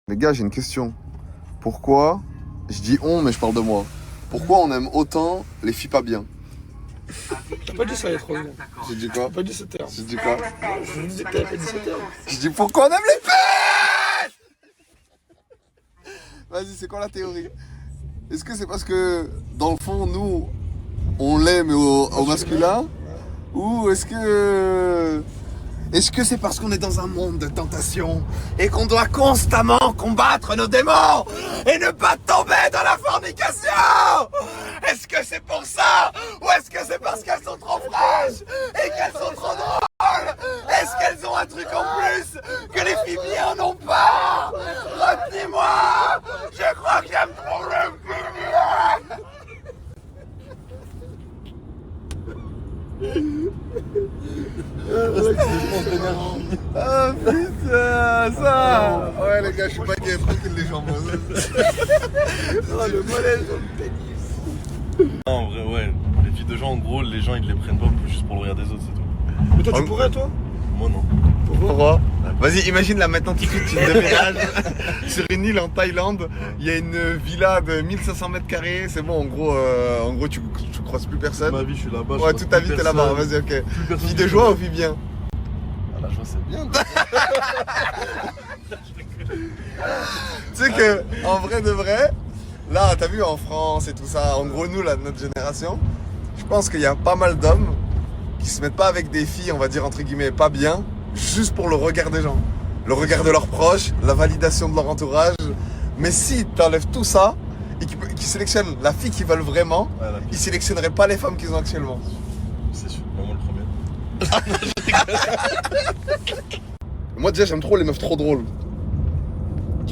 Les gars, j'ai une question. Pourquoi, je dis on, mais je parle de moi. Pourquoi on aime autant les filles pas bien? T'as pas dit ça il y a 3 secondes. J'ai dit quoi? T'as pas dit ce terme. J'ai dit quoi? Je me disais que t'avais pas dit ce terme. J'ai dit pourquoi on aime les filles? Vas-y, c'est quoi la théorie? Est-ce que c'est parce que, dans le fond, nous, on l'aime au masculin? Ou est-ce que c'est parce qu'on est dans un monde de tentation et qu'on doit constamment combattre nos démons et ne pas tomber dans la fornication? Est-ce que c'est pour ça? Ou est-ce que c'est parce qu'elles sont trop fraîches et qu'elles sont trop drôles? Est-ce qu'elles ont un truc en plus que les filles bien n'ont pas? Retenez-moi! Je crois que j'aime trop le filles. Ah putain, ça! Ouais les gars, je suis pas gay, tranquille les gens. Le mollet sur le pénis. Non, en vrai, ouais. Les filles de gens, en gros, les gens ils les prennent pas juste pour le regard des autres, c'est tout. Mais toi, tu pourrais, toi? Moi, non. Pourquoi? Vas-y, imagine là maintenant tout de suite, tu déménages sur une île en Thaïlande. Il y a une villa de 1500 mètres carrés. C'est bon, en gros tu croises plus personne. Ma vie, je suis là-bas. Ouais, toute ta vie t'es là-bas. Vas-y, ok. Fille de joie ou fille bien? Ah, la joie, c'est bien. Tu sais que, en vrai de vrai, là, t'as vu en France et tout ça, en gros, nous, là, notre génération, je pense qu'il y a pas mal d'hommes qui se mettent pas avec des filles, on va dire entre guillemets, pas bien, juste pour le regard des gens. Le regard de leurs proches, la validation de leur entourage. Mais si t'enlèves tout ça et qu'ils sélectionnent la fille qu'ils veulent vraiment, Ouais, ils sélectionneraient pas les femmes qu'ils ont actuellement. c'est sûr. Moi, le premier. Moi, déjà, j'aime trop les meufs trop drôles.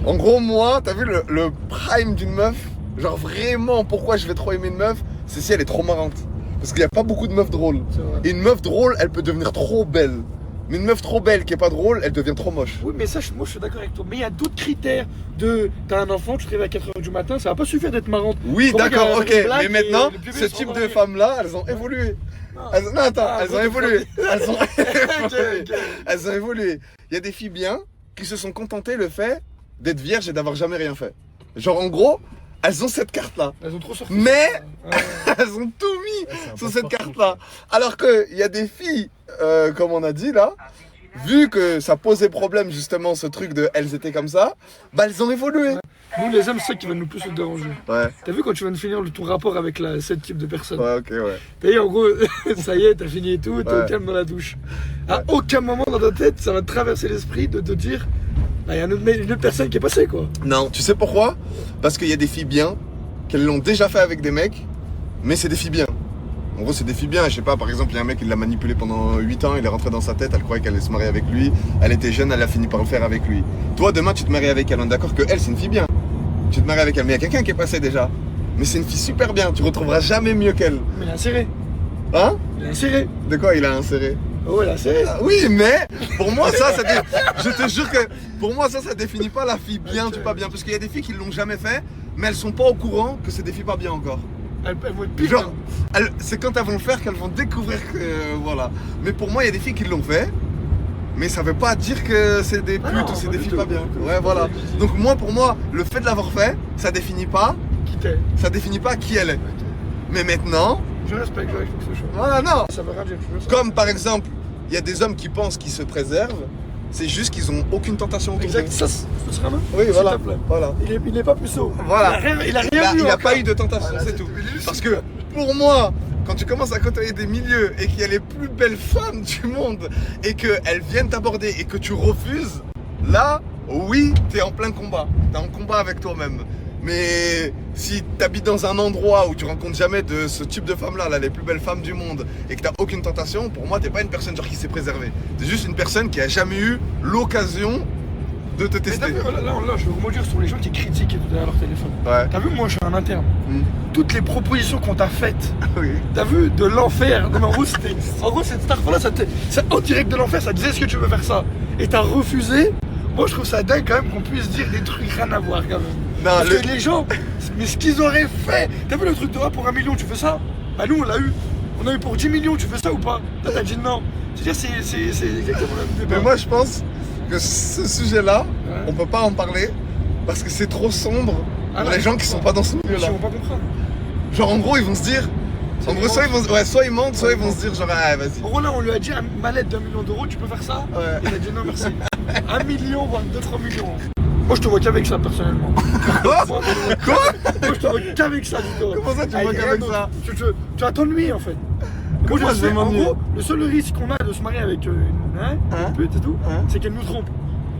En gros, moi, t'as vu le prime d'une meuf? Genre vraiment, pourquoi je vais trop aimer une meuf? C'est si elle est trop marrante. Parce qu'il n'y a pas beaucoup de meufs drôles. Et une meuf drôle, elle peut devenir trop belle. Mais une meuf trop belle qui est pas drôle, elle devient trop moche. Oui, mais ça, moi, je suis d'accord avec toi. Mais il y a d'autres critères de. T'as un enfant, tu te réveilles à 4h du matin, ça va pas suffire d'être marrante. Oui, Faut pas d'accord, qu'il y ok. ait une blague Mais maintenant, et le bébé ce se type de rendormir. femmes-là, elles ont évolué. Non, attends, elles ont évolué. Elles ont évolué. Ok. Elles ont évolué. Il y a des filles bien qui se sont contentées le fait d'être vierges et d'avoir jamais rien fait. Genre, en gros, elles ont cette carte-là. Elles ont trop sorti. Mais Ouais. elles ont tout mis sur cette carte-là. Alors qu'il y a des filles, comme on a dit là, vu que ça posait problème justement ce truc de elles étaient comme ça, bah elles ont évolué. Nous, les hommes, c'est ça qui va nous plus nous déranger. Ouais, T'as vu quand tu viens de finir ton rapport avec ce type de personne? ouais, ok, ouais. T'as vu, en gros, ça y est, t'as fini et tout, t'es Ouais. au calme dans la douche. À aucun moment dans ta tête, ça va te traverser l'esprit de te dire, bah, y a une autre personne qui est passée, quoi. Non, tu sais pourquoi? Parce qu'il y a des filles bien, qu'elles l'ont déjà fait avec des mecs, mais c'est des filles bien. En gros, c'est des filles bien. Je sais pas, par exemple, il y a un mec qui l'a manipulé pendant 8 ans, il est rentré dans sa tête, elle croyait qu'elle allait se marier avec lui, elle était jeune, elle a fini par le faire avec lui. Toi, demain, tu te maries avec elle, on est d'accord que elle, c'est une fille bien. Tu te maries avec elle, mais il y a quelqu'un qui est passé déjà. Mais c'est une fille super bien, tu retrouveras jamais mieux qu'elle. Mais il a inséré. Hein? Il a inséré. De quoi il a inséré? Oh, il a inséré. Ah, oui, mais pour moi, je te jure que pour moi, ça définit pas la fille bien du pas bien. Parce qu'il y a des filles qui l'ont jamais fait, mais elles sont pas au courant que c'est des filles pas bien encore. Elle vont être pire. Genre, c'est quand elles vont le faire qu'elles vont découvrir que. Voilà. Mais pour moi, il y a des filles qui l'ont fait, mais ça veut pas dire que c'est des putes non, ou c'est pas des du filles tout. pas bien. Ouais, voilà. Donc, moi, pour moi, le fait de l'avoir fait, ça définit pas qui elle est. Mais maintenant. Je respecte, je respecte ce choix. Voilà, non. Ça veut rien dire, je veux ça. Comme par exemple, il y a des hommes qui pensent qu'ils se préservent, c'est juste qu'ils ont aucune tentation autour d'eux. Exact, ça sera main. Oui, S'il voilà. te plaît. Voilà. Il est pas puceau. Voilà. Il a rien vu. Il a encore. pas eu de tentation, Voilà, c'est tout. juste- Parce que pour moi, quand tu commences à côtoyer des milieux et qu'il y a les plus belles femmes du monde et qu'elles viennent t'aborder et que tu refuses, là, oui, t'es en plein combat. T'es en combat avec toi-même. Mais si t'habites dans un endroit où tu rencontres jamais de ce type de femmes-là, les plus belles femmes du monde, et que t'as aucune tentation, pour moi, t'es pas une personne genre qui s'est préservée. T'es juste une personne qui a jamais eu l'occasion de te Mais t'as tester. vu, là, je veux rebondir sur les gens qui critiquent derrière leur téléphone. Ouais. T'as vu, moi, je suis un interne. Hmm. Toutes les propositions qu'on t'a faites, Oui. t'as vu, de l'enfer. Non, mais en gros, cette star-là, c'est en direct de l'enfer, ça disait est-ce que tu veux faire ça? Et t'as refusé. Moi, je trouve ça dingue quand même qu'on puisse dire des trucs rien à voir quand même. Non, Parce que les gens, mais ce qu'ils auraient fait, t'as vu le truc de ah, pour 1 million, tu fais ça? Bah, nous, on l'a eu. On a eu pour 10 millions, tu fais ça ou pas? Là, t'as dit non. C'est-à-dire, c'est exactement le même débat. Mais moi, je pense que ce sujet-là, Ouais. on peut pas en parler parce que c'est trop sombre pour les gens qui sont pas dans ce Ils milieu-là. vont pas comprendre. Genre en gros ils vont se dire, en gros soit ils mentent, soit ils vont se dire genre ah vas-y. En gros là on lui a dit ma lettre d'1 million d'euros, tu peux faire ça? Ouais. Il a dit non merci. 1 million, voire 2-3 millions. Moi je te vois qu'avec ça personnellement. Quoi? Moi je te vois qu'avec ça, dis-toi. Comment ça tu Avec vois rien qu'avec d'autre. ça? Tu attends de lui en fait. Moi, Comment je vais en m'ennuyer? gros, le seul risque qu'on a de se marier avec une pute et tout, c'est qu'elle nous trompe.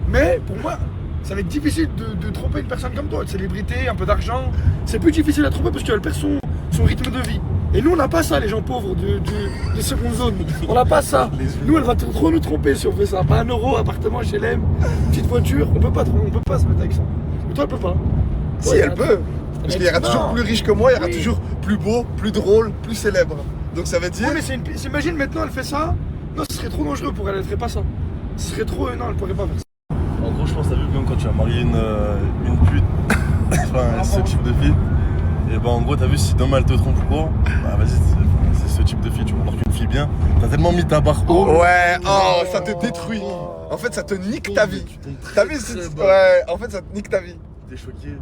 Mais pour moi, ça va être difficile de tromper une personne comme toi, une célébrité, un peu d'argent. C'est plus difficile à tromper parce qu'elle perd son rythme de vie. Et nous, on n'a pas ça, les gens pauvres de seconde zone. On n'a pas ça. Nous, elle va trop nous tromper si on fait ça. Pas 1 euro, appartement HLM, petite voiture, on peut pas se mettre avec ça. Mais toi, elle peut pas. Si Ouais, elle peut. Parce qu'il y aura non. toujours plus riche que moi, il y aura Oui. toujours plus beau, plus drôle, plus célèbre. Donc ça veut dire. Oui, mais imagine maintenant, elle fait ça. Non, ce serait trop dangereux pour elle, elle ferait pas ça. Ce serait trop. Non, elle pourrait pas faire ça. En gros, je pense, t'as vu, même quand tu vas marier une pute, enfin, ce type de fille, et bah en gros, t'as vu, si demain elle te trompe ou quoi, bah vas-y, c'est ce type de fille, tu vois. Alors qu'une fille bien, t'as tellement mis ta barre haut. Ouais, oh, ça te détruit. En fait, ça te nique ta vie. T'as vu ouais, en fait, ça te nique ta vie. T'es choqué.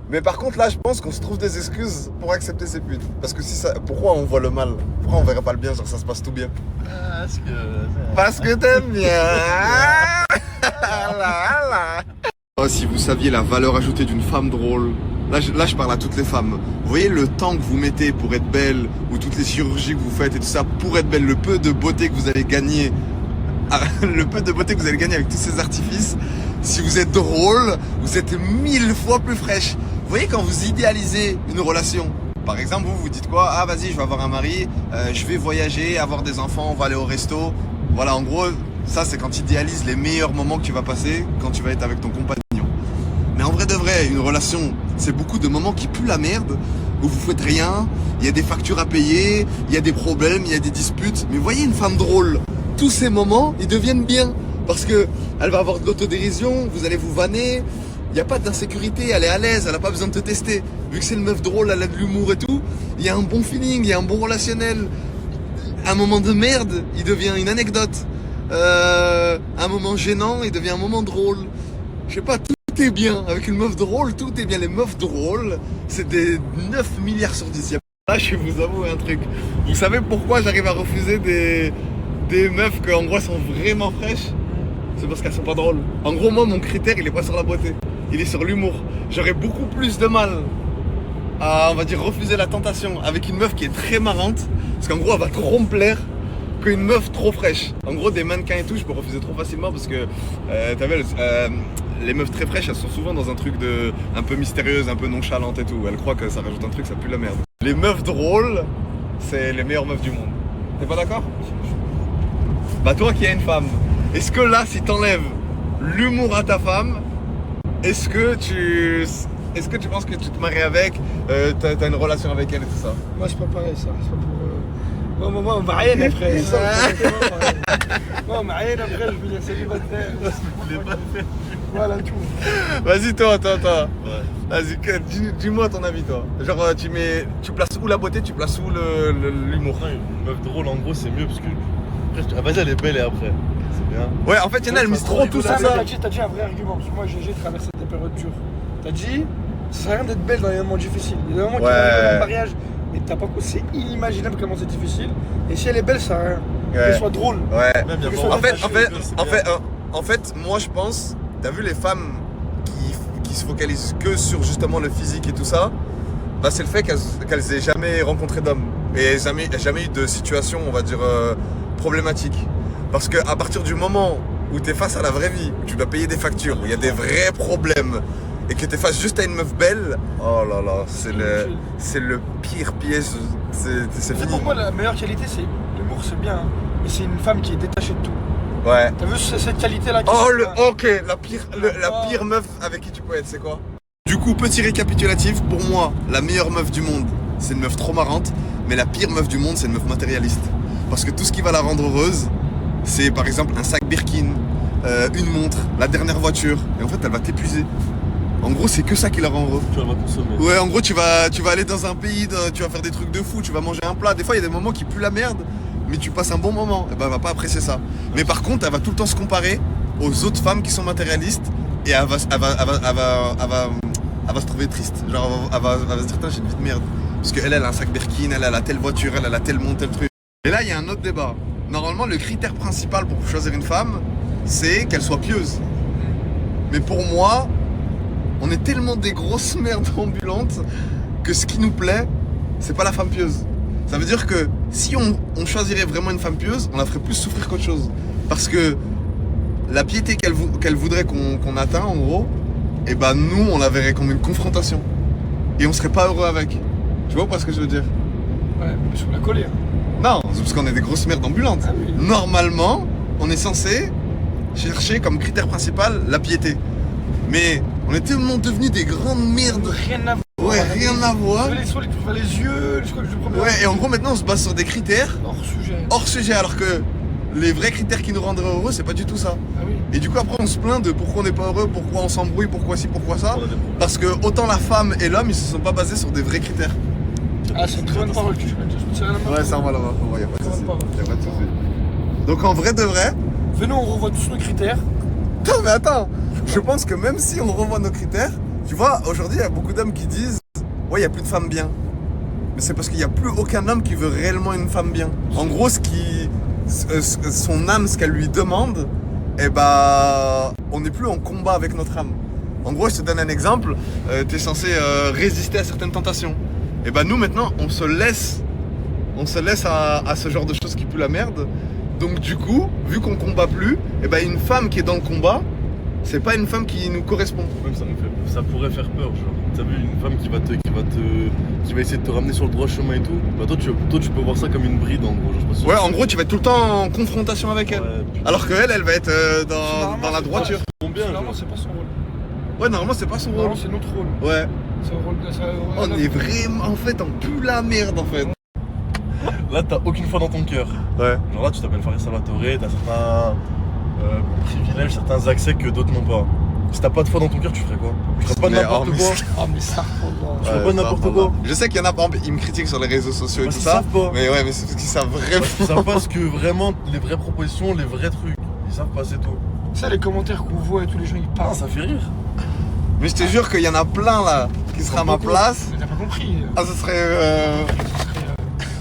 Mais par contre, là, je pense qu'on se trouve des excuses pour accepter ces putes. Parce que si ça. Pourquoi on voit le mal? Pourquoi on verrait pas le bien? Genre, ça se passe tout bien. Parce que t'aimes bien. Oh, si vous saviez la valeur ajoutée d'une femme drôle. Là, je parle à toutes les femmes. Vous voyez le temps que vous mettez pour être belle, ou toutes les chirurgies que vous faites et tout ça pour être belle, le peu de beauté que vous allez gagner, le peu de beauté que vous allez gagner avec tous ces artifices. Si vous êtes drôle, vous êtes 1000 fois plus fraîche. Vous voyez quand vous idéalisez une relation. Par exemple, vous dites quoi? Ah vas-y, je vais avoir un mari, je vais voyager, avoir des enfants, on va aller au resto. Voilà, en gros, ça c'est quand tu idéalises les meilleurs moments que tu vas passer quand tu vas être avec ton compagnon. Mais en vrai de vrai, une relation, c'est beaucoup de moments qui puent la merde, où vous faites rien, il y a des factures à payer, il y a des problèmes, il y a des disputes. Mais voyez une femme drôle, tous ces moments, ils deviennent bien. Parce que elle va avoir de l'autodérision, vous allez vous vanner, il n'y a pas d'insécurité, elle est à l'aise, elle n'a pas besoin de te tester. Vu que c'est une meuf drôle, elle a de l'humour et tout, il y a un bon feeling, il y a un bon relationnel. Un moment de merde, il devient une anecdote. Un moment gênant, il devient un moment drôle. Je sais pas, tout est bien. Avec une meuf drôle, tout est bien. Les meufs drôles, c'est des 9 milliards sur 10. Là, je vais vous avouer un truc. Vous savez pourquoi j'arrive à refuser des meufs qui en gros sont vraiment fraîches? C'est parce qu'elles sont pas drôles. En gros, moi, mon critère, il est pas sur la beauté. Il est sur l'humour. J'aurais beaucoup plus de mal à, on va dire, refuser la tentation avec une meuf qui est très marrante. Parce qu'en gros, elle va trop me plaire qu'une meuf trop fraîche. En gros, des mannequins et tout, je peux refuser trop facilement parce que, t'as vu, les meufs très fraîches, elles sont souvent dans un truc de un peu mystérieuse, un peu nonchalante et tout. Elles croient que ça rajoute un truc, ça pue la merde. Les meufs drôles, c'est les meilleures meufs du monde. T'es pas d'accord? Bah toi qui es une femme, est-ce que là, si t'enlèves l'humour à ta femme, est-ce que tu penses que tu te maries avec, t'as une relation avec elle et tout ça? Moi, c'est pas pareil, ça. C'est pas pour. Moi, on va rien après. Moi, on va rien après, je vais laisser célibataire. Voilà tout. Vas-y toi. Ouais. Vas-y, dis-moi ton avis toi. Genre tu places où la beauté, tu places où l'humour? Après, une meuf drôle, en gros, c'est mieux parce que. Après, vas-y, elle est belle et après. C'est bien. Ouais, en fait, y'en a, elles misent trop tout Ça, sur ça. t'as dit un vrai argument, parce que moi, j'ai traversé des périodes dures. T'as dit, ça sert à rien d'être belle dans les moments difficiles. Il y a des moments qui vont arriver dans le mariage, mais t'as pas. C'est inimaginable comment c'est difficile. Et si elle est belle, ça sert à rien. Qu'elle soit drôle. Ouais. Même, y a En pas- En fait, moi je pense, t'as vu les femmes qui se focalisent que sur justement le physique et tout ça, bah c'est le fait qu'elles aient jamais rencontré d'hommes et jamais eu de situation, on va dire, problématique. Parce que à partir du moment où t'es face à la vraie vie, où tu dois payer des factures, où il y a des vrais problèmes et que t'es face juste à une meuf belle, oh là là, c'est le pire piège, c'est fini. Pour moi, la meilleure qualité, c'est l'humour, c'est bien. Hein. Mais c'est une femme qui est détachée de tout. Ouais. T'as vu cette qualité-là qui Oh, se- ok, la pire meuf avec qui tu peux être, c'est quoi? Du coup, petit récapitulatif, pour moi, la meilleure meuf du monde, c'est une meuf trop marrante, mais la pire meuf du monde, c'est une meuf matérialiste. Parce que tout ce qui va la rendre heureuse, c'est par exemple un sac Birkin, une montre, la dernière voiture, et en fait, elle va t'épuiser. En gros, c'est que ça qui la rend heureux. Tu vas la consommer. Ouais, en gros, tu vas aller dans un pays, tu vas faire des trucs de fou, tu vas manger un plat. Des fois, il y a des moments qui puent la merde, mais tu passes un bon moment. Et ben, elle va pas apprécier ça. Mais par contre, elle va tout le temps se comparer aux autres femmes qui sont matérialistes et elle va se trouver triste. Genre, elle va se dire, putain, j'ai une vie de merde. Parce qu'elle, elle a un sac Birkin, elle a telle voiture, elle a tel monde, tel truc. Et là, il y a un autre débat. Normalement, le critère principal pour choisir une femme, c'est qu'elle soit pieuse. Mais pour moi, on est tellement des grosses merdes ambulantes que ce qui nous plaît, c'est pas la femme pieuse. Ça veut dire que si on choisirait vraiment une femme pieuse, on la ferait plus souffrir qu'autre chose. Parce que la piété qu'elle voudrait qu'on atteint, en gros, et ben nous, on la verrait comme une confrontation. Et on serait pas heureux avec. Tu vois pas ce que je veux dire? Ouais, mais sur la colère. Non, c'est parce qu'on est des grosses merdes ambulantes. Ah oui. Normalement, on est censé chercher comme critère principal la piété. Mais on est tellement devenus des grandes merdes. Rien à voir. Ouais, rien à voir. Les yeux, le premier. Ouais, et en gros, maintenant, on se base sur des critères hors sujet, alors que les vrais critères qui nous rendraient heureux, c'est pas du tout ça. Ah oui. Et du coup, après, on se plaint de pourquoi on n'est pas heureux, pourquoi on s'embrouille, pourquoi ci, pourquoi ça. Parce que autant la femme et l'homme, ils se sont pas basés sur des vrais critères. Ah, c'est une très bonne parole que tu viens de dire. Je me tiens à la main. Ouais, ça, on va là-bas. Ouais, y a pas de souci. Y a pas de souci. Donc, en vrai de vrai. Venons, on revoit tous nos critères. Non, mais attends, je pense que même si on revoit nos critères, tu vois, aujourd'hui, il y a beaucoup d'hommes qui disent ouais, il n'y a plus de femmes bien. Mais c'est parce qu'il n'y a plus aucun homme qui veut réellement une femme bien. En gros, son âme, ce qu'elle lui demande, eh ben, on n'est plus en combat avec notre âme. En gros, je te donne un exemple, tu es censé résister à certaines tentations. Et ben nous, maintenant, on se laisse à ce genre de choses qui puent la merde. Donc du coup, vu qu'on combat plus, et ben une femme qui est dans le combat, c'est pas une femme qui nous correspond. Même ça pourrait faire peur, genre. T'as vu une femme qui va essayer de te ramener sur le droit chemin et tout. Bah toi tu peux voir ça comme une bride en gros. Je sais pas si Ouais, en gros, tu vas être tout le temps en confrontation avec elle. Ouais, alors qu'elle, elle va être dans la droiture. Normalement, c'est pas son rôle. Ouais, normalement, c'est pas son rôle. Normalement, c'est notre rôle. Ouais. C'est un rôle de On est vraiment, en fait, on pue la merde, en fait. Là, t'as aucune foi dans ton cœur. Ouais. Genre là, tu t'appelles Farid Salvatore, t'as certains privilèges, certains accès que d'autres n'ont pas. Si t'as pas de foi dans ton cœur, tu ferais quoi? Tu ferais pas n'importe quoi. Oh, mais ça, Tu ferais pas n'importe quoi. Je sais qu'il y en a, par exemple, ils me critiquent sur les réseaux sociaux et tout ça. Savent pas. Mais ouais, mais c'est parce qu'ils savent vraiment. Ils savent pas ce que vraiment, les vraies propositions, les vrais trucs. Ils savent pas, c'est tout. Ça, les commentaires qu'on voit et tous les gens ils Ah, parlent. ça fait rire. Mais je te jure qu'il y en a plein là qui seraient à ma place. Mais t'as pas compris. Ah, ce serait.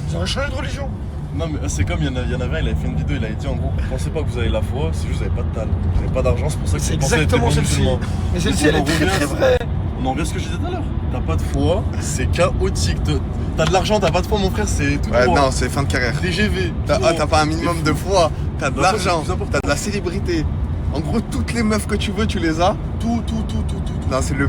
Vous aurez changé de religion. Non mais c'est comme il y en avait un, il avait fait une vidéo, il avait dit en gros, pensez pas que vous avez la foi, c'est juste que vous avez pas de tal, vous avez pas d'argent, c'est pour ça que C'est vous pensez être des exactement bons celle-ci. musulmans. Mais celle-ci, elle est très très vraie. On en revient à ce que je disais tout à l'heure. T'as pas de foi, c'est chaotique. T'as de l'argent, t'as pas de foi mon frère, c'est tout Ouais, droit. non, c'est fin de carrière. DGV. T'as pas un minimum de foi, t'as de Bah, ça, l'argent, c'est plus important. t'as de la célébrité. En gros, toutes les meufs que tu veux, tu les as. Tout. Non, c'est le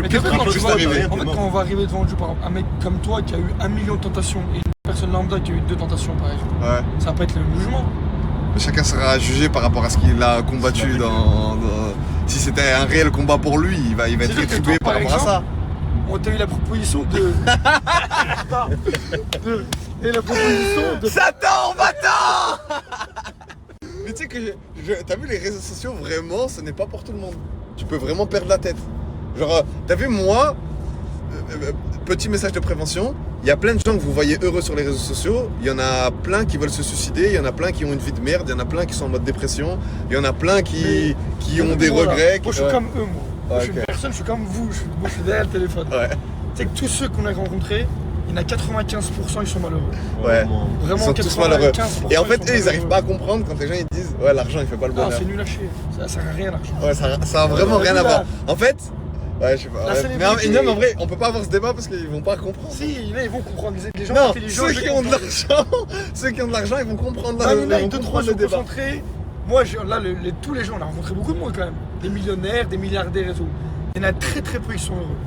Mais pire truc quand qui tu puisse vois, arriver. en fait, quand on va arriver devant Dieu, par exemple, un mec comme toi qui a eu 1 million de tentations et une personne lambda qui a eu 2 tentations par exemple, Ouais. ça va pas être le même jugement. Chacun sera jugé par rapport à ce qu'il a combattu Si c'était un réel combat pour lui, il va être C'est-à-dire que rétribué toi, par par rapport à ça. On t'a eu la proposition de. Et la proposition de. Satan, bâtard. Mais tu sais que t'as vu les réseaux sociaux, vraiment, ce n'est pas pour tout le monde. Tu peux vraiment perdre la tête. Genre, t'as vu, moi, petit message de prévention, il y a plein de gens que vous voyez heureux sur les réseaux sociaux, il y en a plein qui veulent se suicider, il y en a plein qui ont une vie de merde, il y en a plein qui sont en mode dépression, il y en a plein qui ont des regrets. Moi, je suis comme eux, moi. Moi, je suis ok. une personne, je suis comme vous. Moi, je suis derrière le téléphone. Ouais. Tu sais que tous ceux qu'on a rencontrés, il y en a 95%, ils sont malheureux. Ouais. Vraiment, Ils sont tous 95%, malheureux. Et en fait, sont eux, ils arrivent malheureux. pas à comprendre quand les gens ils disent ouais, l'argent il fait pas le Non, bonheur. c'est nul à chier. Ça sert à rien, l'argent. Ouais, ça a vraiment Ouais, rien à là. voir. En fait, ouais, je sais pas. La Ouais. célébrité. Mais en vrai, on peut pas avoir ce débat parce qu'ils vont pas comprendre. Si, là, ils vont comprendre. Les gens Non, intelligents. ceux ils qui ont de comprennent. l'argent, ils vont comprendre Non, mais là, ils vont 2-3 comprendre sont le débat. concentrés. Moi, là, tous les gens, on a rencontré beaucoup de monde quand même. Des millionnaires, des milliardaires et tout. Il y en a très très peu qui sont heureux.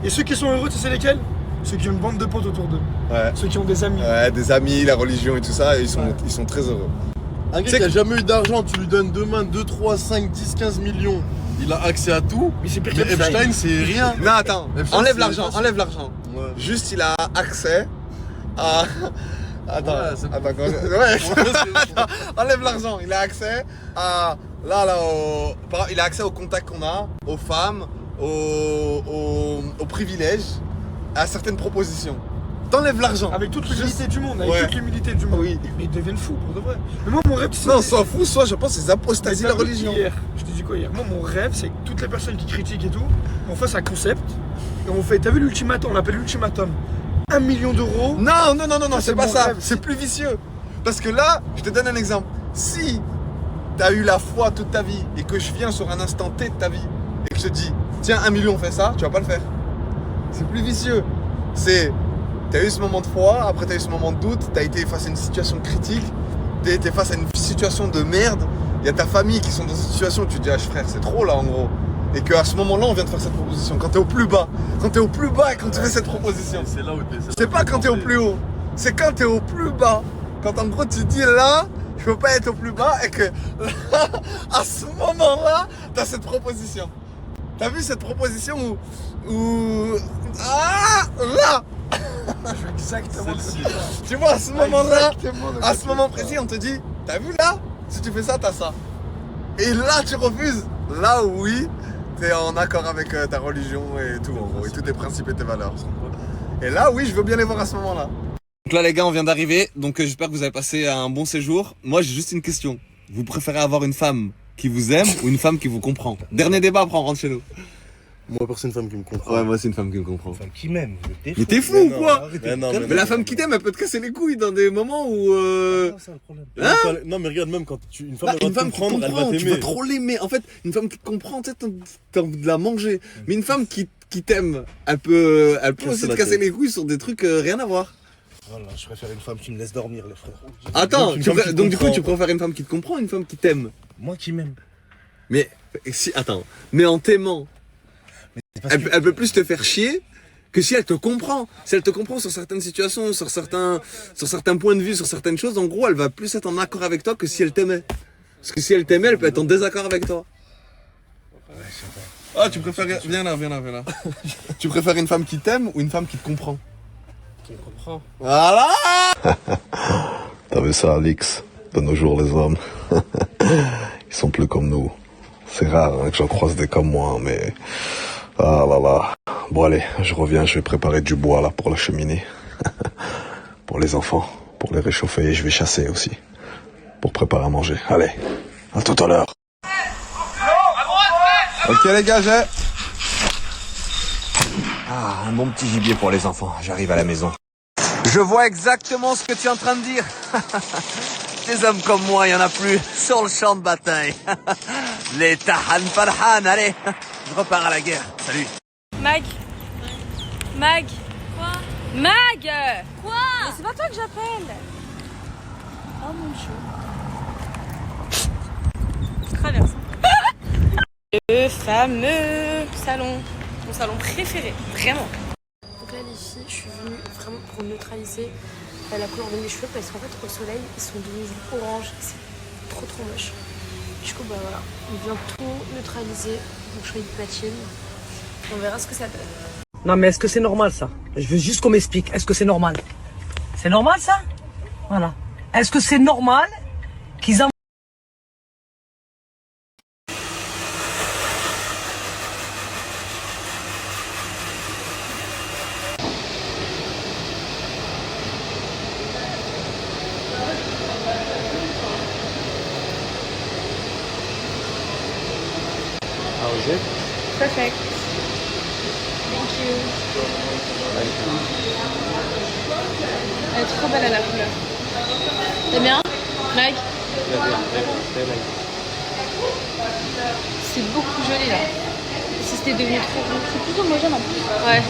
Et ceux qui sont heureux, tu sais lesquels? Ceux qui ont une bande de potes autour d'eux. Ouais. Ceux qui ont des amis. Ouais, des amis, la religion et tout ça, ils sont très heureux. Un gars C'est qui a que- jamais eu d'argent, tu lui donnes demain 2, 3, 5, 10, 15 millions, il a accès à tout. Mais c'est pire Mais qu'Epstein. Epstein, c'est rien. Non, attends, Epstein, enlève c'est- l'argent, enlève l'argent. Ouais. Juste, il a accès à. Attends, Ouais, c'est bon. attends, ouais. Ouais, c'est bon. Enlève l'argent, il a accès à. Il a accès aux contacts qu'on a, aux femmes, aux privilèges, à certaines propositions. t'enlèves l'argent. Avec toute l'humilité du monde, Ouais. toute l'humilité du monde. Oui. Mais ils deviennent fous pour de vrai. Mais moi, mon rêve, c'est. Non, on s'en fout, soit je pense que c'est apostasie la religion. Hier, je te dis quoi hier? Moi, mon rêve, c'est que toutes les personnes qui critiquent et tout, on fasse un concept et on fait. T'as vu l'ultimatum? On l'appelle l'ultimatum. 1 million d'euros. Non, Ça, c'est pas mon ça. rêve. C'est plus vicieux. Parce que là, je te donne un exemple. Si t'as eu la foi toute ta vie et que je viens sur un instant T de ta vie et que je te dis, tiens, 1 million, fais ça, tu vas pas le faire. C'est plus vicieux. C'est, t'as eu ce moment de foi, après t'as eu ce moment de doute, t'as été face à une situation critique, t'as été face à une situation de merde. Il y a ta famille qui sont dans cette situation où tu te dis, ah frère, c'est trop là en gros. Et qu'à ce moment-là, on vient de faire cette proposition. Quand t'es au plus bas, quand tu fais cette proposition. C'est là où C'est pas quand t'es au plus haut, c'est quand t'es au plus bas. Quand en gros tu dis là, je peux pas être au plus bas et que là, à ce moment-là, t'as cette proposition. T'as vu cette proposition où ah là, Je veux exactement Celle-ci. tu vois à ce moment-là, Exactement de à quoi ce tu moment parles. précis, on te dit, t'as vu là, si tu fais ça, t'as ça. Et là tu refuses. Là oui, t'es en accord avec ta religion et tout en gros, et tous tes principes et tes valeurs. Et là oui, je veux bien les voir à ce moment-là. Donc là les gars, on vient d'arriver, donc j'espère que vous avez passé un bon séjour. Moi j'ai juste une question. Vous préférez avoir une femme qui vous aime ou une femme qui vous comprend? Dernier débat, après on rentre chez nous. Moi, personne, une femme qui me comprend. Ouais, moi c'est une femme qui me comprend. Femme qui m'aime, Mais t'es fou ou quoi? Mais la femme qui t'aime, elle peut te casser les couilles dans des moments où... C'est ça le problème. Hein? Non, mais regarde, même quand une femme, Bah, elle une va femme te qui comprendre, elle va comprend, tu vas t'aimer. trop l'aimer. En fait, une femme qui te comprend, tu sais, t'as envie de la manger. Mais une femme qui t'aime, elle peut aussi te la casser tête. les couilles sur des trucs rien à voir. Voilà, je préfère une femme qui me laisse dormir, les frères. Attends, Donc, une femme qui te donc du coup, comprend. tu préfères une femme qui te comprend ou une femme qui t'aime? Moi qui m'aime. Mais, si, attends, mais en t'aimant, elle peut plus te faire chier que si elle te comprend. Si elle te comprend sur certaines situations, sur certains points de vue, sur certaines choses, en gros, elle va plus être en accord avec toi que si elle t'aimait. Parce que si elle t'aimait, elle peut être en désaccord avec toi. Ah, tu préfères... Viens là. Tu préfères une femme qui t'aime ou une femme qui te comprend? Qui me comprend. Voilà. T'as vu ça, Alix? De nos jours, les hommes, ils sont plus comme nous. C'est rare hein, que j'en croise des comme moi, mais... Ah là là. Bon allez, je reviens, je vais préparer du bois là pour la cheminée. Pour les enfants, pour les réchauffer, et je vais chasser aussi. Pour préparer à manger. Allez, à tout à l'heure. Ok les gars, j'ai... Ah, un bon petit gibier pour les enfants. J'arrive à la maison. Je vois exactement ce que tu es en train de dire. Des hommes comme moi, il y en a plus sur le champ de bataille. Les Tahan Farhan, allez, je repars à la guerre. Salut. Mag. Quoi? Mag. Quoi? Mais c'est pas toi que j'appelle. Oh mon chou. Traverse. Le fameux salon. Mon salon préféré, vraiment. Donc là les filles, je suis venue vraiment pour neutraliser la couleur de mes cheveux parce qu'en fait au soleil ils sont devenus orange, c'est trop moche. Du coup bah voilà, on vient tout neutraliser, donc je fais une platine, on verra ce que ça donne. Non mais est-ce que c'est normal ça? Je veux juste qu'on m'explique, est-ce que c'est normal? C'est normal ça? Voilà. Est-ce que c'est normal qu'ils envoient... Perfect. Thank you. Elle est trop belle à la couleur. T'aimes bien, Mag? C'est beaucoup joli là. Si c'était devenu trop gros. C'est plutôt homogène en plus. Ouais.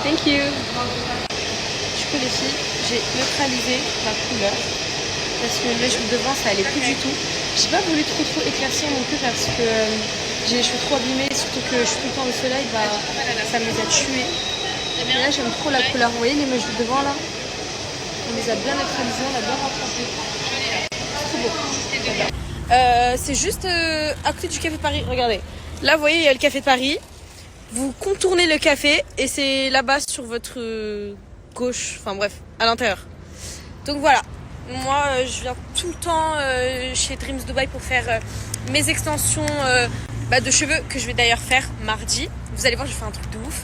Thank you. Du coup les filles, j'ai neutralisé ma couleur parce que les cheveux devant ça allait plus du tout. J'ai pas voulu trop éclaircir non plus parce que j'ai les cheveux trop abîmés, surtout que je suis tout le temps au soleil, bah ça me les a tués. Et là j'aime trop la couleur, vous voyez les mèches de devant là, on les a bien neutralisés, on a bien rattrapé. C'est trop beau. C'est juste à côté du Café de Paris, regardez. Là vous voyez il y a le Café de Paris. vous contournez le café et c'est là-bas sur votre gauche, enfin bref, à l'intérieur. Donc voilà, moi je viens tout le temps chez Dreams Dubai pour faire mes extensions de cheveux que je vais d'ailleurs faire mardi. Vous allez voir, je fais un truc de ouf.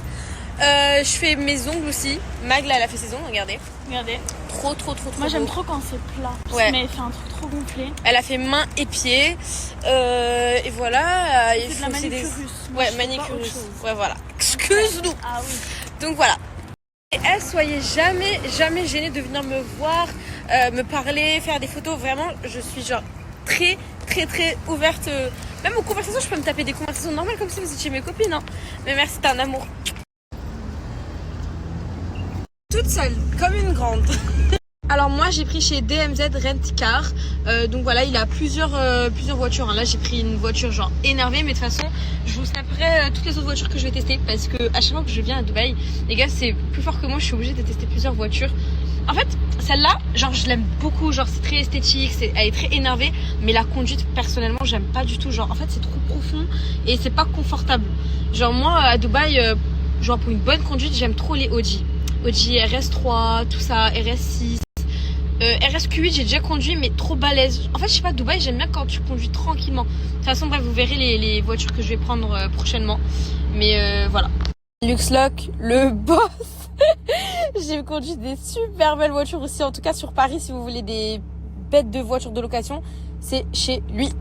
Je fais mes ongles aussi. Mag là elle a fait ses ongles, regardez. Regardez. Trop Moi j'aime trop quand c'est plat. Ouais. Mais elle fait un truc trop gonflé. Elle a fait mains et pieds. Et voilà. C'est de la manicure russe. Ouais, manicure russe. Ouais, voilà. Excuse-nous. Ah oui. Donc voilà. Et soyez jamais gênés de venir me voir, me parler, faire des photos. Vraiment, je suis genre très ouverte. Même aux conversations, je peux me taper des conversations normales comme si vous étiez mes copines. Hein. Mais merci, t'es un amour. Toute seule, comme une grande. Alors moi j'ai pris chez DMZ Rent Car, donc voilà il a plusieurs voitures, hein. Là j'ai pris une voiture genre énervée, mais de toute façon je vous snapperai toutes les autres voitures que je vais tester, parce que à chaque fois que je viens à Dubaï, les gars c'est plus fort que moi, je suis obligée de tester plusieurs voitures. En fait celle-là genre je l'aime beaucoup, genre c'est très esthétique, elle est très énervée, mais la conduite personnellement j'aime pas du tout, genre en fait c'est trop profond et c'est pas confortable. Genre moi à Dubaï, genre pour une bonne conduite j'aime trop les Audi RS3, tout ça, RS6, RSQ8 j'ai déjà conduit mais trop balèze. En fait je sais pas, Dubaï j'aime bien quand tu conduis tranquillement. De toute façon bref vous verrez les voitures que je vais prendre prochainement. Mais voilà. Luxlock, le boss. J'ai conduit des super belles voitures aussi, en tout cas sur Paris si vous voulez des bêtes de voitures de location, c'est chez lui.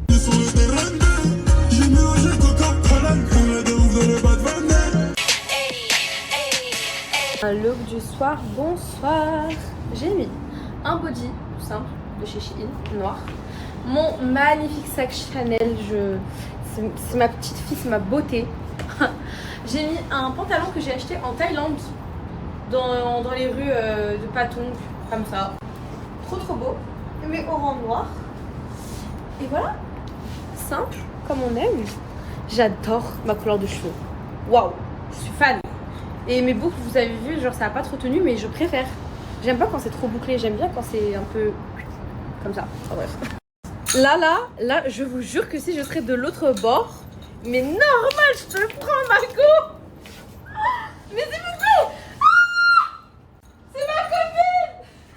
Un look du soir, bonsoir. J'ai mis un body tout simple de chez Shein, noir. Mon magnifique sac Chanel, c'est ma petite fille, c'est ma beauté. J'ai mis un pantalon que j'ai acheté en Thaïlande, dans les rues de Patong, comme ça. Trop beau, mais orange noir. Et voilà, simple, comme on aime. J'adore ma couleur de cheveux. Waouh, je suis fan. Et mes boucles, vous avez vu, genre ça n'a pas trop tenu, mais je préfère. J'aime pas quand c'est trop bouclé, j'aime bien quand c'est un peu comme ça. Oh, bref. Là, je vous jure que si je serais de l'autre bord, mais normal, je te le prends, Marco. Mais s'il vous plaît, c'est ma copine,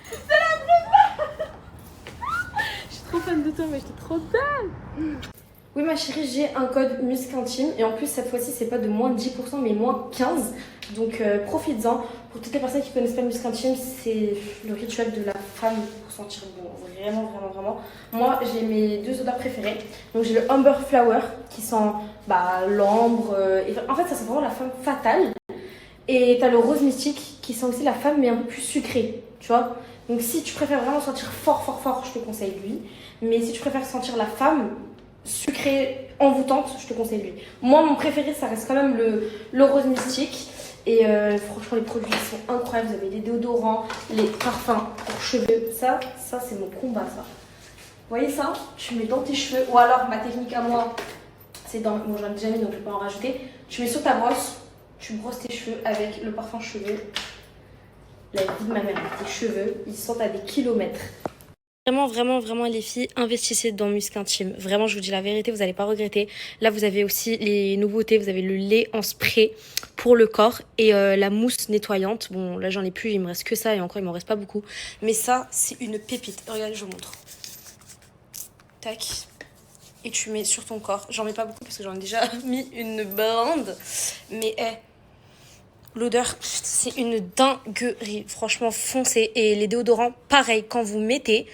c'est la plus belle. Je suis trop fan de toi, mais j'étais trop belle. Oui ma chérie, j'ai un code muscle intime et en plus cette fois-ci c'est pas de moins 10% mais moins 15%. Donc profites-en. Pour toutes les personnes qui connaissent pas le muscle intime, c'est le rituel de la femme pour sentir bon. Vraiment. Moi j'ai mes deux odeurs préférées. Donc j'ai le Amber Flower qui sent l'ambre. En fait ça sent vraiment la femme fatale. Et t'as le Rose Mystique qui sent aussi la femme mais un peu plus sucrée. Tu vois. Donc si tu préfères vraiment sentir fort, je te conseille lui. Mais si tu préfères sentir la femme sucrée, envoûtante, je te conseille lui. Moi mon préféré ça reste quand même le Rose Mystique. Et franchement les produits sont incroyables. Vous avez les déodorants, les parfums pour cheveux. Ça c'est mon combat ça. Vous voyez ça? Tu mets dans tes cheveux. Ou alors ma technique à moi, c'est dans... Bon j'en ai déjà mis donc je vais pas en rajouter. Tu mets sur ta brosse, tu brosses tes cheveux avec le parfum cheveux. La vie de ma mère, tes cheveux, ils sentent à des kilomètres. Vraiment les filles, investissez dans Muscle Intime. Vraiment, je vous dis la vérité, vous n'allez pas regretter. Là, vous avez aussi les nouveautés. Vous avez le lait en spray pour le corps et la mousse nettoyante. Bon, là, j'en ai plus, il me reste que ça et encore, il m'en reste pas beaucoup. Mais ça, c'est une pépite. Regardez, je vous montre. Tac. Et tu mets sur ton corps. J'en mets pas beaucoup parce que j'en ai déjà mis une bande. Mais l'odeur, c'est une dinguerie. Franchement, foncez. Et les déodorants, pareil, quand vous mettez,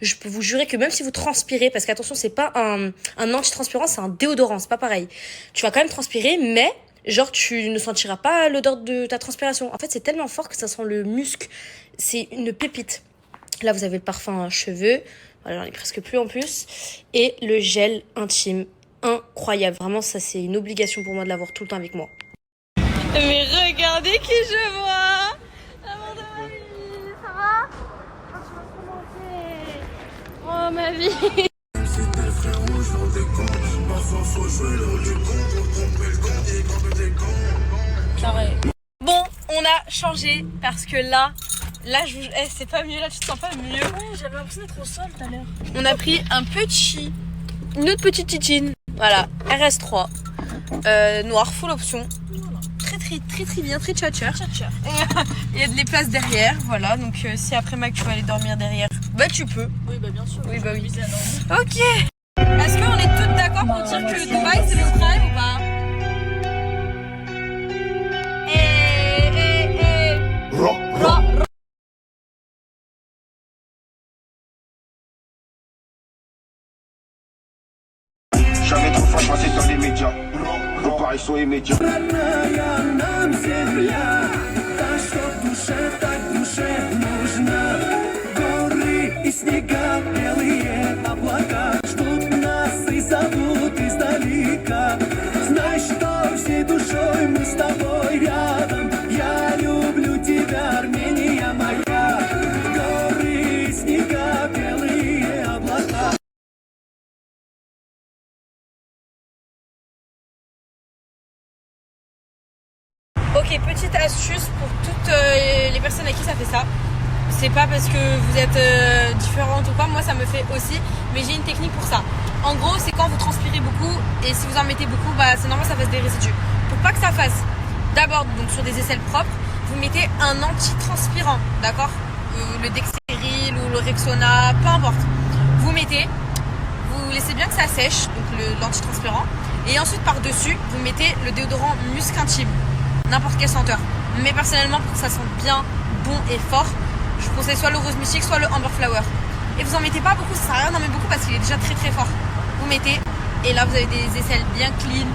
je peux vous jurer que même si vous transpirez, parce qu'attention, c'est pas un anti-transpirant, c'est un déodorant, c'est pas pareil. Tu vas quand même transpirer, mais genre, tu ne sentiras pas l'odeur de ta transpiration. En fait, c'est tellement fort que ça sent le musc. C'est une pépite. Là, vous avez le parfum cheveux. Voilà, j'en ai presque plus en plus. Et le gel intime. Incroyable. Vraiment, ça, c'est une obligation pour moi de l'avoir tout le temps avec moi. Mais regardez qui je vois! L'amour de ma vie, ça va? Oh, tu m'as trop manqué! Oh, ma vie! Bon, on a changé parce que là c'est pas mieux, là tu te sens pas mieux. Ouais, j'avais l'impression d'être au sol tout à l'heure. On a pris une autre petite titine. Voilà, RS3. Noir, full option. très bien, très tchatcher. Il y a des places derrière, voilà. Donc si après Mac tu veux aller dormir derrière, bah tu peux. Oui, bah bien sûr. Oui, bah oui. Ok. Est-ce qu'on est toutes d'accord pour dire que Dubaï c'est le prime ou pas? Jamais trop fort, c'est dans les médias. Vos paris sont immédiats. Ok, petite astuce pour toutes les personnes à qui ça fait ça. C'est pas parce que vous êtes différente ou pas, moi ça me fait aussi, mais j'ai une technique pour ça. En gros, c'est quand vous transpirez beaucoup et si vous en mettez beaucoup, bah c'est normal ça fasse des résidus. Pour pas que ça fasse, d'abord donc sur des aisselles propres, vous mettez un anti-transpirant, d'accord, le Dexteril ou le Rexona, peu importe. Vous mettez, vous laissez bien que ça sèche, donc l'anti-transpirant, et ensuite par-dessus, vous mettez le déodorant Musc Intime. N'importe quelle senteur. Mais personnellement, pour que ça sente bien, bon et fort, je vous conseille soit le Rose Mystique, soit le Amber Flower. Et vous en mettez pas beaucoup, ça sert à rien d'en mettre beaucoup parce qu'il est déjà très fort. Vous mettez, et là vous avez des aisselles bien clean,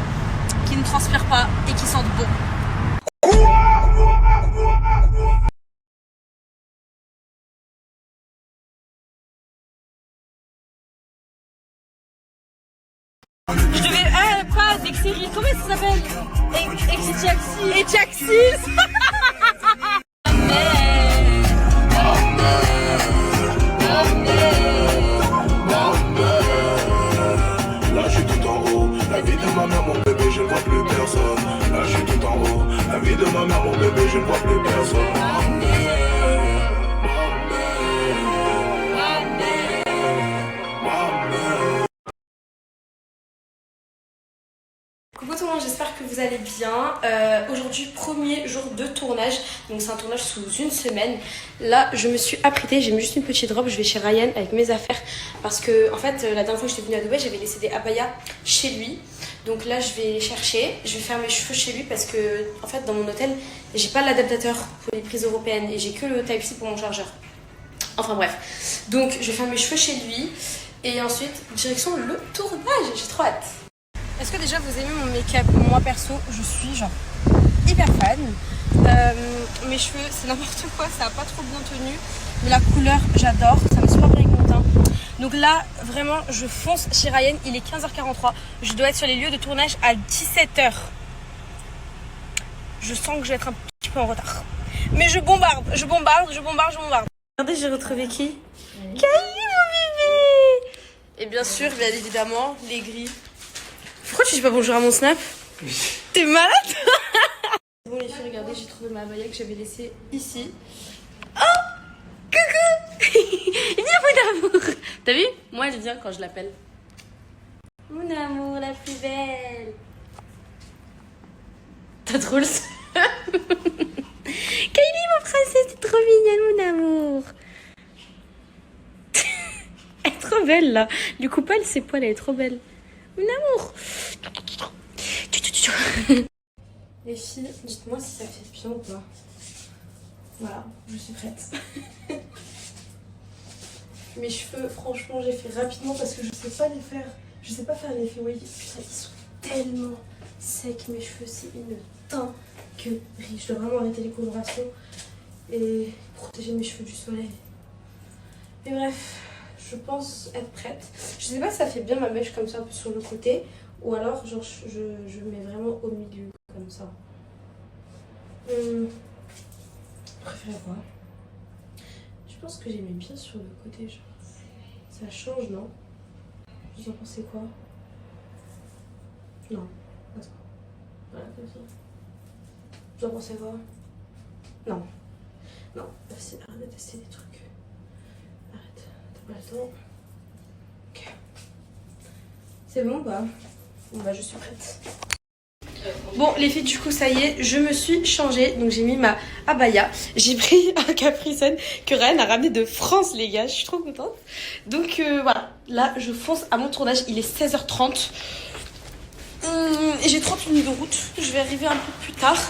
qui ne transpirent pas et qui sentent bon. Je devais... pas Dexteril, comment ça s'appelle? Ejaxis. Là je suis tout en haut, la vie de ma mère, mon bébé, je ne vois plus personne. Là je suis tout en haut, la vie de ma mère, mon bébé, je ne vois plus personne. Coucou tout le monde, j'espère que vous allez bien. Aujourd'hui, premier jour de tournage, donc c'est un tournage sous une semaine. Là, je me suis apprêtée, j'ai mis juste une petite robe, je vais chez Ryan avec mes affaires parce que en fait, la dernière fois que j'étais venue à Dubaï, j'avais laissé des abayas chez lui. Donc là, je vais les chercher, je vais faire mes cheveux chez lui parce que en fait, dans mon hôtel, j'ai pas l'adaptateur pour les prises européennes et j'ai que le Type-C pour mon chargeur. Enfin bref, donc je vais faire mes cheveux chez lui et ensuite, direction le tournage, j'ai trop hâte. Est-ce que déjà vous aimez mon make-up? Moi perso, je suis genre hyper fan. Mes cheveux, c'est n'importe quoi, ça n'a pas trop bien tenu. Mais la couleur, j'adore, ça me super bien avec mon teint. Donc là, vraiment, je fonce chez Ryan, il est 15h43. Je dois être sur les lieux de tournage à 17h. Je sens que je vais être un petit peu en retard. Mais je bombarde. Regardez, j'ai retrouvé qui? Kylie, mon bébé! Et bien sûr, bien évidemment, les gris. Pourquoi tu dis pas bonjour à mon snap? T'es malade? Bon les filles, regardez, j'ai trouvé ma abaya que j'avais laissée ici. Oh! Coucou! Viens mon amour! T'as vu? Moi elle vient quand je l'appelle. Mon amour, la plus belle! T'as trop le seum. Kylie, mon princesse, t'es trop mignonne, mon amour! Elle est trop belle là. Du coup, pas ses poils, elle est trop belle. Mon amour. Les filles, dites-moi si ça fait bien ou pas. Voilà, je suis prête. Mes cheveux, franchement, j'ai fait rapidement parce que je sais pas les faire. Je sais pas faire l'effet wavy. Putain, ils sont tellement secs mes cheveux. C'est une dinguerie. Je dois vraiment arrêter les colorations et protéger mes cheveux du soleil. Mais bref. Je pense être prête. Je sais pas si ça fait bien ma mèche comme ça un peu sur le côté ou alors genre je mets vraiment au milieu comme ça. Préférez quoi? Je pense que j'aimais bien sur le côté genre. Ça change, non? Vous en pensez quoi? Non. Attends. Voilà comme ça. Vous en pensez quoi? Non. Non. Arrête de tester des trucs. Arrête. Pas le temps. Ok. C'est bon ou pas? Bon bah je suis prête. Bon les filles, du coup ça y est, je me suis changée. Donc j'ai mis ma abaya. J'ai pris un Capri Sun que Ryan a ramené de France les gars, je suis trop contente. Donc voilà, là je fonce à mon tournage, il est 16h30. J'ai 30 minutes de route, je vais arriver un peu plus tard.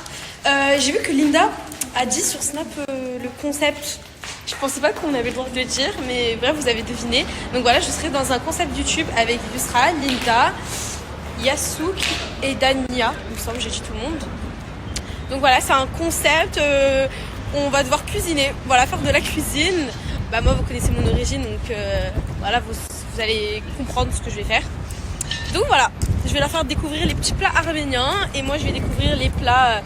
J'ai vu que Linda a dit sur Snap le concept. Je pensais pas qu'on avait le droit de le dire, mais bref, vous avez deviné. Donc voilà, je serai dans un concept YouTube avec Yusra, Linda, Yasouk et Dania. Il me semble, j'ai dit tout le monde. Donc voilà, c'est un concept. On va devoir cuisiner. Voilà, faire de la cuisine. Bah moi, vous connaissez mon origine, donc voilà, vous allez comprendre ce que je vais faire. Donc voilà, je vais leur faire découvrir les petits plats arméniens et moi, je vais découvrir les plats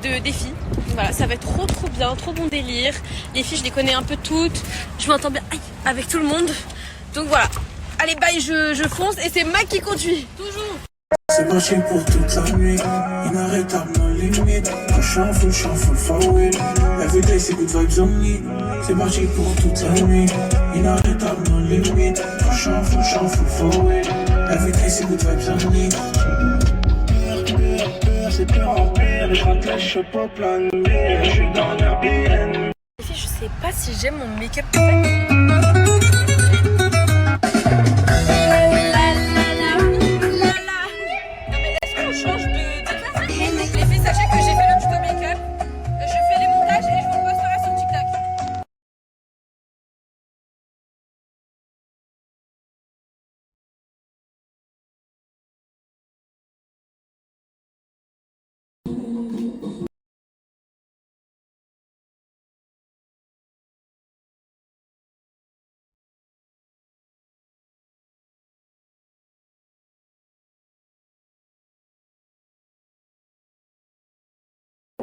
des filles. Voilà, ça va être trop bien, trop bon délire. Les filles, je les connais un peu toutes. Je m'entends bien avec tout le monde. Donc voilà. Allez, bye, je fonce et c'est Mac qui conduit. Toujours. C'est parti pour toute la nuit, inarrêtable nos limites. Je suis en full forward. Everyday c'est good vibes only. C'est parti pour toute la nuit, inarrêtable nos limites. Je suis en full forward. Everyday c'est good vibes only. C'est pire en pire, je rate les cheveux plein de nuit. Je suis dans l'Airbnb. Je sais pas si j'aime mon make-up. Sachez que j'ai fait le tuto make-up, je fais les montages et je vous le posterai sur TikTok.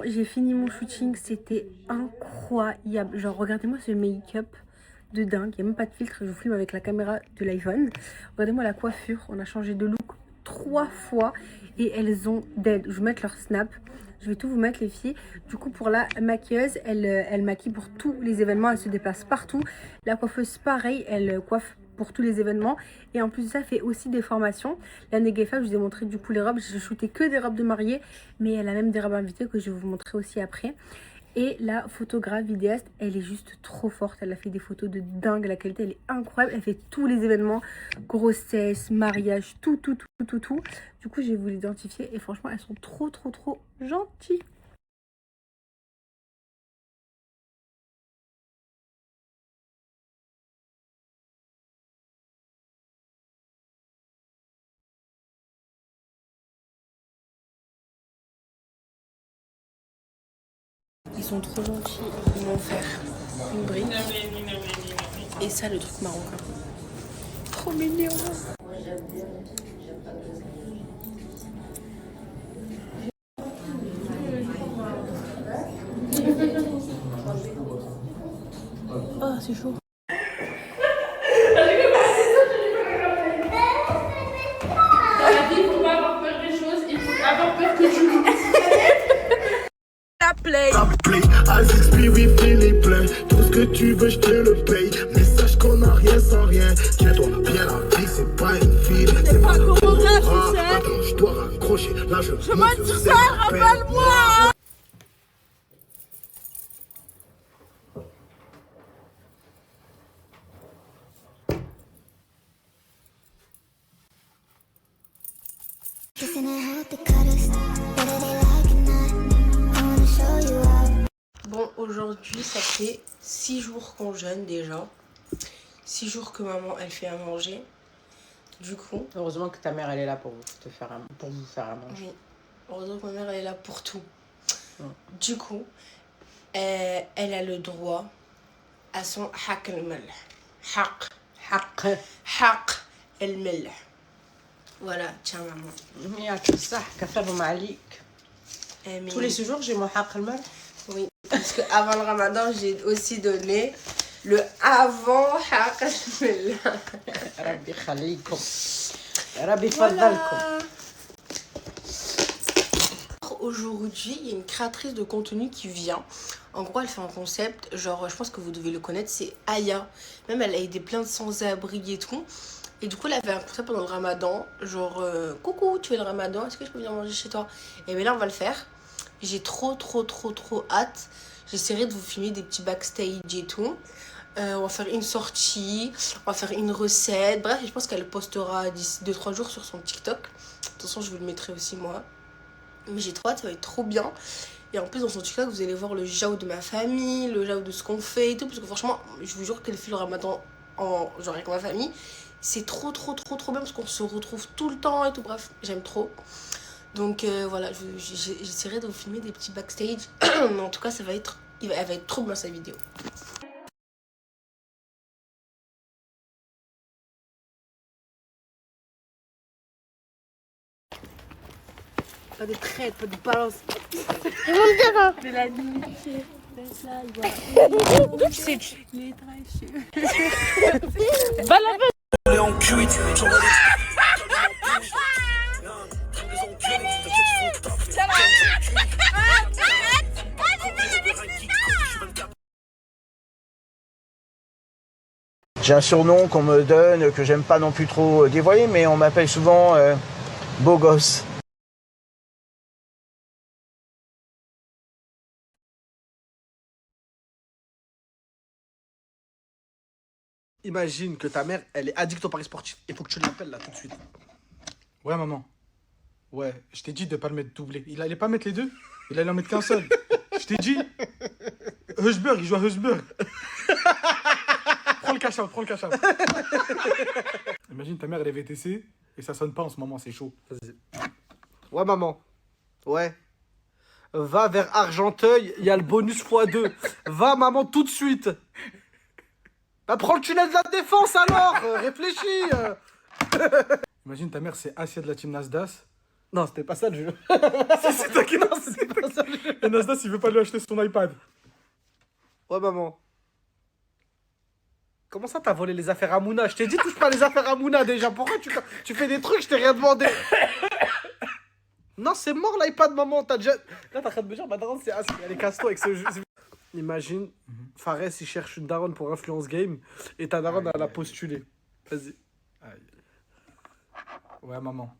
J'ai fini mon shooting, c'était incroyable. Genre regardez-moi ce make-up de dingue, il n'y a même pas de filtre, je vous filme avec la caméra de l'iPhone. Regardez-moi la coiffure, on a changé de look 3 fois et elles ont dead. Je vais vous mettre leur snap, je vais tout vous mettre les filles. Du coup pour la maquilleuse, elle maquille pour tous les événements, elle se déplace partout. La coiffeuse pareil, elle coiffe pour tous les événements et en plus de ça fait aussi des formations. La Negefa, je vous ai montré du coup les robes, je shootais que des robes de mariée mais elle a même des robes invitées que je vais vous montrer aussi après. Et la photographe vidéaste, elle est juste trop forte, elle a fait des photos de dingue, la qualité elle est incroyable, elle fait tous les événements, grossesse, mariage, tout. Du coup je vais vous l'identifier et franchement elles sont trop gentilles. Ils sont trop gentils, ils m'ont offert une brique et ça le truc marocain. Trop mignon. Oh c'est chaud. Dans la vie, il faut pas avoir peur des choses, il faut avoir peur que tu play. Alex P, oui, Philippe, tout ce que tu veux, je te le paye. Mais sache qu'on a rien sans rien. Tiens-toi bien, la vie, c'est pas une fille. C'est pas comment tu sais. Attends, je dois raccrocher. Là, je monte sur ça, rappelle-moi. Bon, aujourd'hui, ça fait 6 jours qu'on jeûne déjà. 6 jours que maman, elle fait à manger. Du coup... Heureusement que ta mère, elle est là pour vous faire à manger. Oui, heureusement que ma mère, elle est là pour tout. Du coup, elle a le droit à son haq al-malh. Haq al-malh. Voilà, tiens maman. Tous les jours, j'ai mon haq al-malh. Oui, parce qu'avant le ramadan, j'ai aussi donné le avant haq al-malh. Rabbi khalikum. Rabbi fadalkum. Aujourd'hui, il y a une créatrice de contenu qui vient. En gros, elle fait un concept, genre, je pense que vous devez le connaître, c'est Aya. Même, elle a aidé plein de sans-abri et tout. Et du coup, elle avait un conseil pendant le ramadan, genre coucou, tu fais le ramadan, est-ce que je peux venir manger chez toi? Et bien là, on va le faire. J'ai trop hâte. J'essaierai de vous filmer des petits backstage et tout. On va faire une sortie, on va faire une recette. Bref, je pense qu'elle postera d'ici 2-3 jours sur son TikTok. De toute façon, je vous le mettrai aussi moi. Mais j'ai trop hâte, ça va être trop bien. Et en plus, dans son TikTok, vous allez voir le jaou de ma famille, le jaou de ce qu'on fait et tout. Parce que franchement, je vous jure qu'elle fait le ramadan genre avec ma famille. C'est trop bien parce qu'on se retrouve tout le temps et tout. Bref, j'aime trop. Donc voilà, j'essaierai de vous filmer des petits backstage. Mais en tout cas, elle va être trop bien, cette vidéo. Pas de traite, pas de balance. De la nuit, de la joie. Tu sais, les tracheux. Va la en cuit, J'ai un surnom qu'on me donne, que j'aime pas non plus trop dévoiler, mais on m'appelle souvent beau gosse. Imagine que ta mère, elle est addicte au paris sportif. Il faut que tu l'appelles là tout de suite. Ouais, maman. Ouais, je t'ai dit de pas le mettre doublé. Il allait pas mettre les deux. Il allait en mettre qu'un seul. Je t'ai dit. Hushberg, il joue à Hushberg. Prends le cash-out, prends le cash-out. Imagine ta mère, elle est VTC et ça sonne pas en ce moment, c'est chaud. Vas-y. Ouais, maman. Ouais. Va vers Argenteuil, il y a le bonus x2. Va, maman, tout de suite. Bah, prends le tunnel de la défense alors. Réfléchis. Imagine ta mère, c'est Asia de la team Nasdas. Non, c'était pas ça le jeu. C'est toi qui l'as. C'était pas ça le jeu. Et Nasdas, il veut pas lui acheter son iPad. Ouais, maman. Comment ça, t'as volé les affaires à Mouna? Je t'ai dit, touche pas les affaires à Mouna déjà. Pourquoi tu fais des trucs, je t'ai rien demandé? Non, c'est mort l'iPad, maman. T'as déjà... Là, t'as en train de me dire, ma daronne, c'est assis. Elle est casse-toi avec ce jeu. Imagine, Fares, il cherche une daronne pour Influence Game et ta daronne, elle a postulé. Vas-y. Ouais, maman.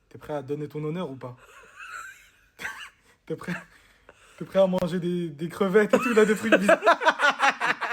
T'es prêt à donner ton honneur ou pas? T'es prêt à manger des crevettes et tout, là, des trucs bizarres?